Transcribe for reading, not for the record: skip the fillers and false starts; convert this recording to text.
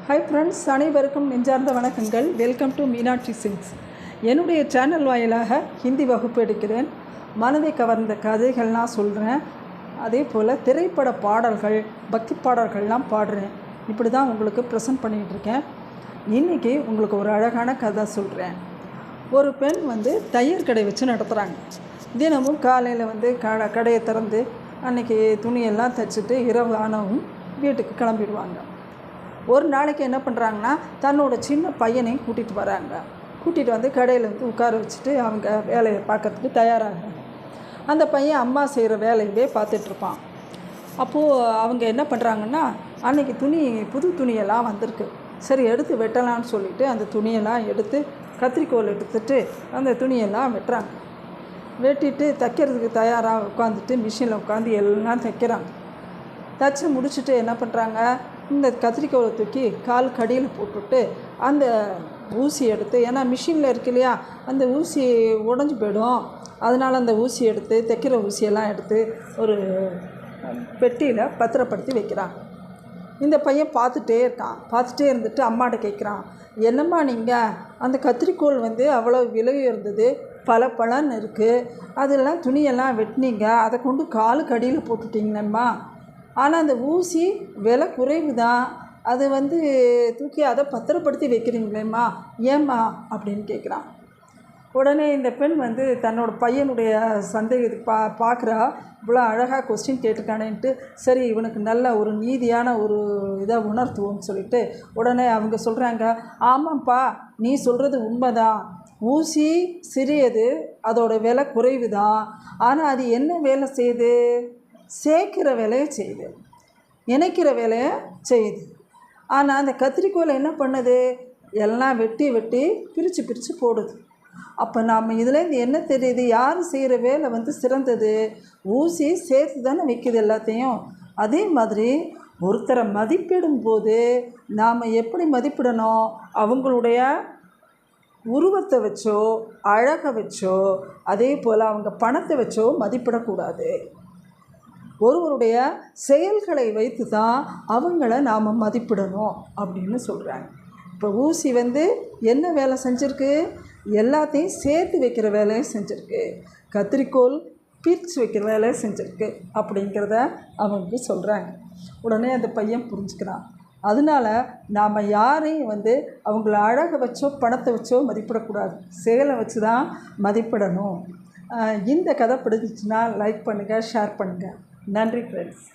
Hi friends, அனைவருக்கும் நெஞ்சார்ந்த வணக்கங்கள். Welcome to Meenakshi sings. என்னுடைய சேனல் வாயிலாக ஹிந்தி வகுப்பு எடுக்கிறேன். மனதை கவர்ந்த கதைகள்லாம் சொல்கிறேன். அதே போல் திரைப்பட பாடல்கள், பக்தி பாடல்கள்லாம் பாடுறேன். இப்படி தான் உங்களுக்கு ப்ரெசென்ட் பண்ணிகிட்ருக்கேன். இன்றைக்கி உங்களுக்கு ஒரு அழகான கதை சொல்கிறேன். ஒரு பெண் தையல் கடை வச்சு நடத்துகிறாங்க. தினமும் காலையில் கடையை திறந்து அன்றைக்கி துணியெல்லாம் தைச்சிட்டு இரவு ஆனவும் வீட்டுக்கு கிளம்பிடுவாங்க. ஒரு நாளைக்கு என்ன பண்ணுறாங்கன்னா, தன்னோட சின்ன பையனையும் கூட்டிகிட்டு வராங்க. கூட்டிகிட்டு கடையில் உட்கார வச்சுட்டு அவங்க வேலையை பார்க்கறதுக்கு தயாராகிறாங்க. அந்த பையன் அம்மா செய்கிற வேலையவே பார்த்துட்ருப்பான். அப்போது அவங்க என்ன பண்ணுறாங்கன்னா, அன்றைக்கி புது துணியெல்லாம் வந்திருக்கு, சரி எடுத்து வெட்டலான்னு சொல்லிவிட்டு அந்த துணியெல்லாம் எடுத்து கத்திரிக்கோல் எடுத்துட்டு அந்த துணியெல்லாம் வெட்டுறாங்க. வெட்டிட்டு தைக்கிறதுக்கு தயாராக உட்காந்துட்டு மிஷினில் உட்காந்து எல்லாம் தைக்கிறாங்க. தைச்சி முடிச்சுட்டு என்ன பண்ணுறாங்க, இந்த கத்திரிக்கோலை தூக்கி கால் கடியில் போட்டுவிட்டு அந்த ஊசி எடுத்து, ஏன்னா மிஷினில் இருக்கு இல்லையா, அந்த ஊசி உடஞ்சி போயிடும், அதனால் அந்த ஊசி எடுத்து தைக்கிற ஊசியெல்லாம் எடுத்து ஒரு பெட்டியில் பத்திரப்படுத்தி வைக்கிறாங்க. இந்த பையன் பார்த்துட்டே இருக்கான். பார்த்துட்டே இருந்துட்டு அம்மாட்ட கேட்குறான், என்னம்மா நீங்கள் அந்த கத்திரிக்கோல் அவ்வளோ விலை இருந்தது, பலன்னு இருக்குது, அதெல்லாம் துணியெல்லாம் வெட்டினீங்க, அதை கொண்டு காலு கடியில் போட்டுட்டிங்கம்மா, ஆனால் அந்த ஊசி விலை குறைவு தான், அது தூக்கி அதை பத்திரப்படுத்தி வைக்கிறீங்களேம்மா, ஏம்மா அப்படின்னு கேட்குறான். உடனே இந்த பெண் தன்னோட பையனுடைய சந்தேகத்துக்கு பார்க்குறா, இவ்வளோ அழகாக கொஸ்டின் கேட்டிருக்கானேன்ட்டு, சரி இவனுக்கு நல்ல ஒரு நீதியான ஒரு இதை உணர்த்துவோம்னு சொல்லிட்டு உடனே அவங்க சொல்கிறாங்க, ஆமாம்ப்பா நீ சொல்கிறது உண்மைதான், ஊசி சிறியது, அதோட விலை குறைவு தான், ஆனால் அது என்ன வேலை செய்யுது, சேர்க்கிற வேலையை செய்யுது, இணைக்கிற வேலையை செய்யுது. ஆனால் அந்த கத்திரிக்கோலை என்ன பண்ணுது, எல்லாம் வெட்டி பிரித்து போடுது. அப்போ நாம் இதுலேருந்து என்ன தெரியுது, யார் செய்கிற வேலை சிறந்தது, ஊசி சேர்த்து தானே வைக்குது எல்லாத்தையும். அதே மாதிரி ஒருத்தரை மதிப்பிடும் போது நாம் எப்படி மதிப்பிடணும், அவங்களுடைய உருவத்தை வச்சோ அழகை வச்சோ அதே போல் அவங்க பணத்தை வச்சோ மதிப்பிடக்கூடாது. ஒருவருடைய செயல்களை வைத்து தான் அவங்கள நாம் மதிப்பிடணும் அப்படின்னு சொல்கிறாங்க. இப்போ ஊசி என்ன வேலை செஞ்சுருக்கு, எல்லாத்தையும் சேர்த்து வைக்கிற வேலையை செஞ்சுருக்கு, கத்திரிக்கோல் பிரித்து வைக்கிற வேலையை செஞ்சுருக்கு அப்படிங்கிறத அவங்க சொல்கிறாங்க. உடனே அந்த பையன் புரிஞ்சுக்கிறான். அதனால் நாம் யாரையும் அவங்கள அழகை வச்சோ பணத்தை வச்சோ மதிப்பிடக்கூடாது, செயலை வச்சு தான் மதிப்பிடணும். இந்த கதை பிடிச்சிச்சின்னா லைக் பண்ணுங்கள், ஷேர் பண்ணுங்கள். நன்றி ஃப்ரெண்ட்ஸ்.